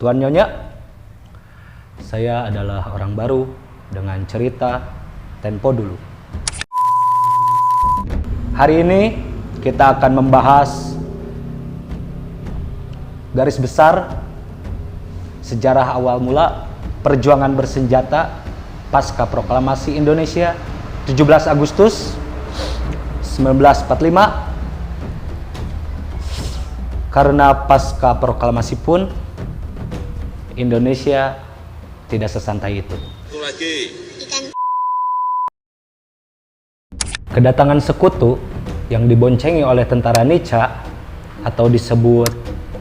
Tuan Nyonya, saya adalah orang baru dengan cerita tempo dulu. Hari ini kita akan membahas garis besar sejarah awal mula perjuangan bersenjata pasca proklamasi Indonesia 17 Agustus 1945. Karena pasca proklamasi pun Indonesia tidak sesantai itu. Kedatangan sekutu yang diboncengi oleh tentara Nica atau disebut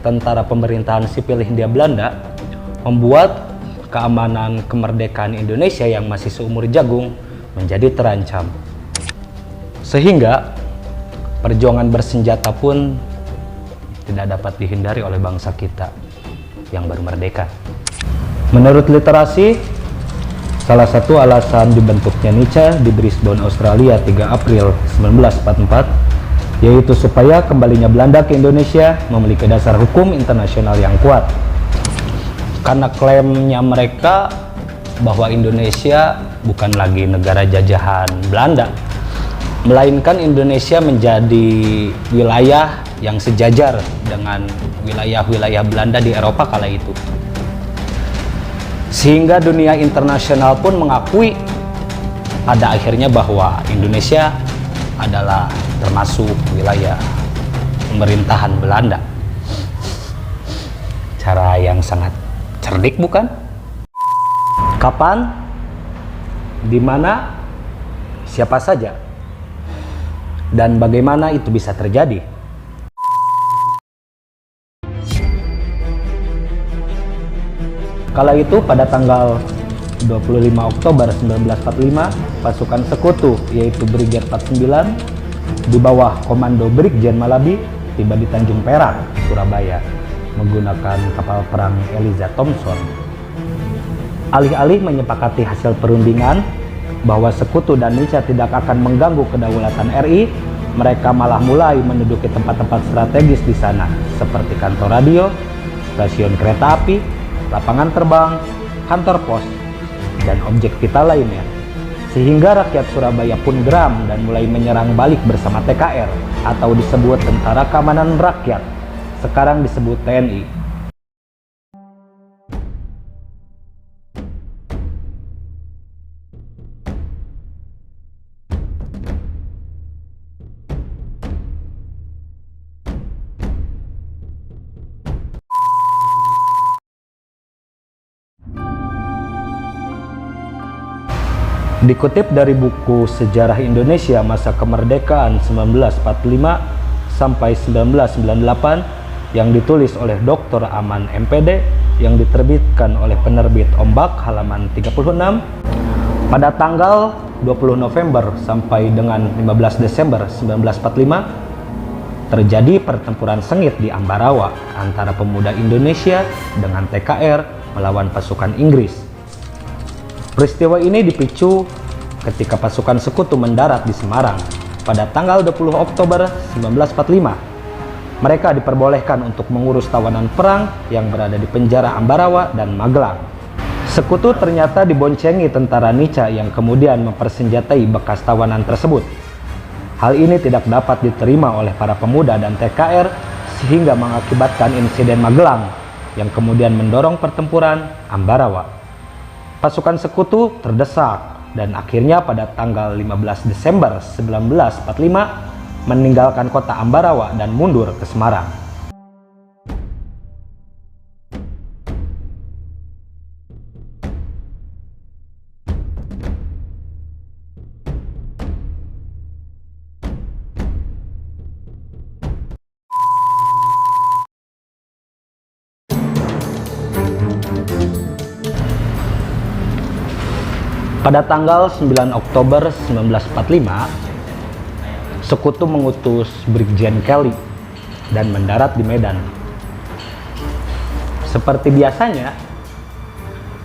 tentara pemerintahan sipil Hindia Belanda membuat keamanan kemerdekaan Indonesia yang masih seumur jagung menjadi terancam. Sehingga perjuangan bersenjata pun tidak dapat dihindari oleh bangsa kita yang baru merdeka. Menurut literasi, salah satu alasan dibentuknya Nica di Brisbane, Australia 3 April 1944 yaitu supaya kembalinya Belanda ke Indonesia memiliki dasar hukum internasional yang kuat. Karena klaimnya mereka bahwa Indonesia bukan lagi negara jajahan Belanda, melainkan Indonesia menjadi wilayah yang sejajar dengan wilayah-wilayah Belanda di Eropa kala itu. Sehingga dunia internasional pun mengakui pada akhirnya bahwa Indonesia adalah termasuk wilayah pemerintahan Belanda. Cara yang sangat cerdik, bukan? Kapan, di mana, siapa saja, dan bagaimana itu bisa terjadi? Kala itu pada tanggal 25 Oktober 1945, pasukan sekutu yaitu Brigade 49 di bawah komando Brigjen Malabi tiba di Tanjung Perak, Surabaya menggunakan kapal perang Eliza Thompson. Alih-alih menyepakati hasil perundingan bahwa sekutu dan Nica tidak akan mengganggu kedaulatan RI, mereka malah mulai menduduki tempat-tempat strategis di sana seperti kantor radio, stasiun kereta api, lapangan terbang, kantor pos, dan objek vital lainnya. Sehingga rakyat Surabaya pun geram dan mulai menyerang balik bersama TKR atau disebut Tentara Keamanan Rakyat, sekarang disebut TNI. Dikutip dari buku Sejarah Indonesia Masa Kemerdekaan 1945 sampai 1998 yang ditulis oleh Dr. Aman MPD yang diterbitkan oleh penerbit Ombak halaman 36, pada tanggal 20 November sampai dengan 15 Desember 1945 terjadi pertempuran sengit di Ambarawa antara pemuda Indonesia dengan TKR melawan pasukan Inggris. Peristiwa ini dipicu ketika pasukan sekutu mendarat di Semarang pada tanggal 20 Oktober 1945. Mereka diperbolehkan untuk mengurus tawanan perang yang berada di penjara Ambarawa dan Magelang. Sekutu ternyata diboncengi tentara Nica yang kemudian mempersenjatai bekas tawanan tersebut. Hal ini tidak dapat diterima oleh para pemuda dan TKR sehingga mengakibatkan insiden Magelang yang kemudian mendorong pertempuran Ambarawa. Pasukan sekutu terdesak dan akhirnya pada tanggal 15 Desember 1945 meninggalkan kota Ambarawa dan mundur ke Semarang. Pada tanggal 9 Oktober 1945, sekutu mengutus Brigjen Kelly dan mendarat di Medan. Seperti biasanya,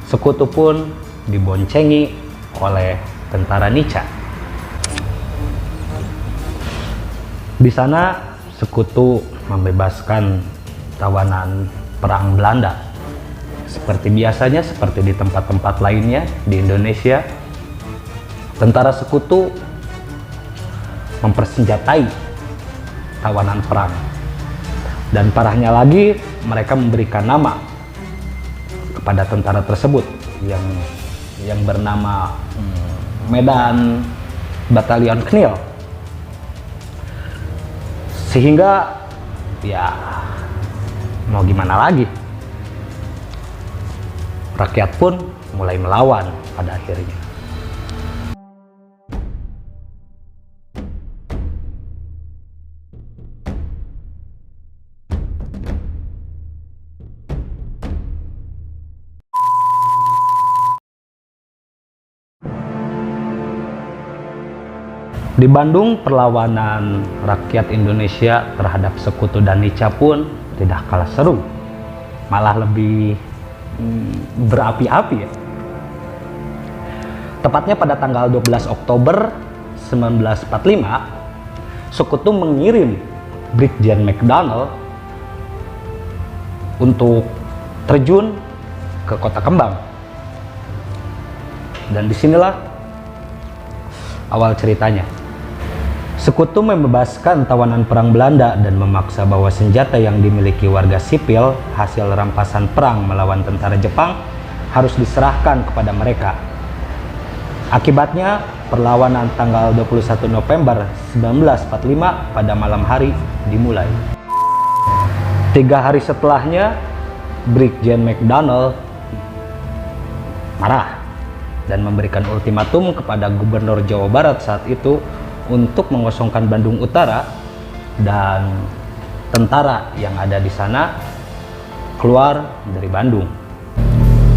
sekutu pun diboncengi oleh tentara Nica. Di sana, sekutu membebaskan tawanan perang Belanda Seperti biasanya, seperti di tempat-tempat lainnya di Indonesia, tentara sekutu mempersenjatai tawanan perang. Dan parahnya lagi, mereka memberikan nama kepada tentara tersebut yang bernama Medan Batalion Knil. Sehingga ya mau gimana lagi, rakyat pun mulai melawan pada akhirnya. Di Bandung, perlawanan rakyat Indonesia terhadap sekutu Danica pun tidak kalah seru, malah lebih berapi-api ya. Tepatnya pada tanggal 12 Oktober 1945, sekutu mengirim Brigjen McDonald untuk terjun ke Kota Kembang. Dan disinilah awal ceritanya. Sekutu membebaskan tawanan perang Belanda dan memaksa bahwa senjata yang dimiliki warga sipil hasil rampasan perang melawan tentara Jepang harus diserahkan kepada mereka. Akibatnya, perlawanan tanggal 21 November 1945 pada malam hari dimulai. 3 hari setelahnya, Brigjen McDonald marah dan memberikan ultimatum kepada Gubernur Jawa Barat saat itu untuk mengosongkan Bandung Utara dan tentara yang ada di sana keluar dari Bandung.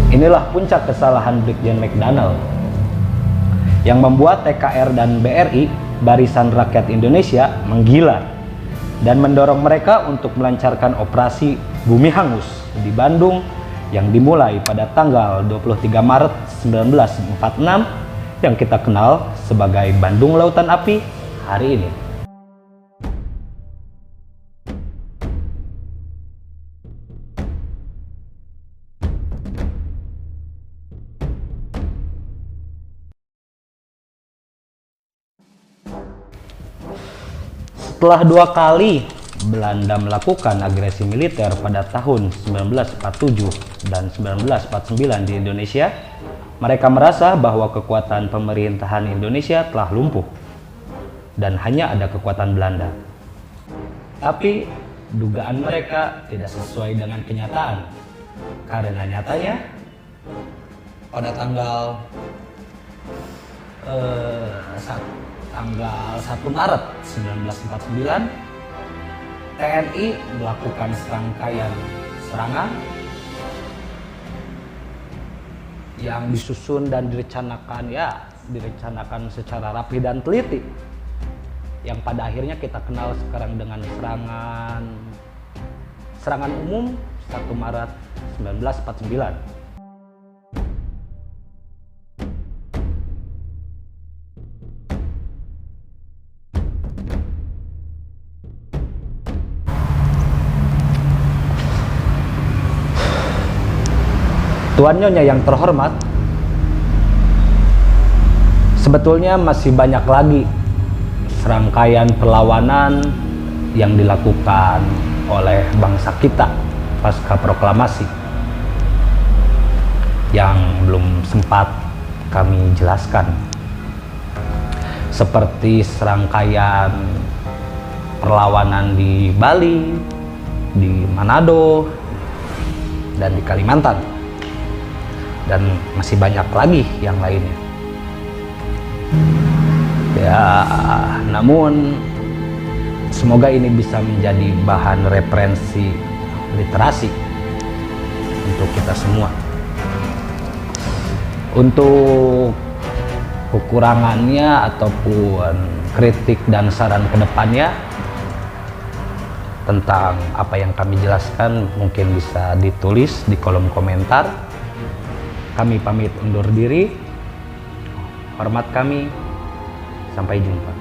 Inilah puncak kesalahan Brigjen McDonald yang membuat TKR dan BRI, Barisan Rakyat Indonesia, menggila dan mendorong mereka untuk melancarkan operasi Bumi Hangus di Bandung yang dimulai pada tanggal 23 Maret 1946 yang kita kenal sebagai Bandung Lautan Api hari ini. Setelah 2 kali Belanda melakukan agresi militer pada tahun 1947 dan 1949 di Indonesia, mereka merasa bahwa kekuatan pemerintahan Indonesia telah lumpuh dan hanya ada kekuatan Belanda. Tapi dugaan mereka tidak sesuai dengan kenyataan, karena nyatanya pada tanggal 1 Maret 1949 TNI melakukan serangkaian serangan yang disusun dan direncanakan secara rapi dan teliti, yang pada akhirnya kita kenal sekarang dengan serangan umum 1 Maret 1949. Tuan Nyonya yang terhormat, sebetulnya masih banyak lagi serangkaian perlawanan yang dilakukan oleh bangsa kita pasca proklamasi yang belum sempat kami jelaskan, seperti serangkaian perlawanan di Bali, di Manado, dan di Kalimantan, dan masih banyak lagi yang lainnya. Ya, namun semoga ini bisa menjadi bahan referensi literasi untuk kita semua. Untuk kekurangannya ataupun kritik dan saran ke depannya tentang apa yang kami jelaskan mungkin bisa ditulis di kolom komentar. Kami pamit undur diri. Hormat kami. Sampai jumpa.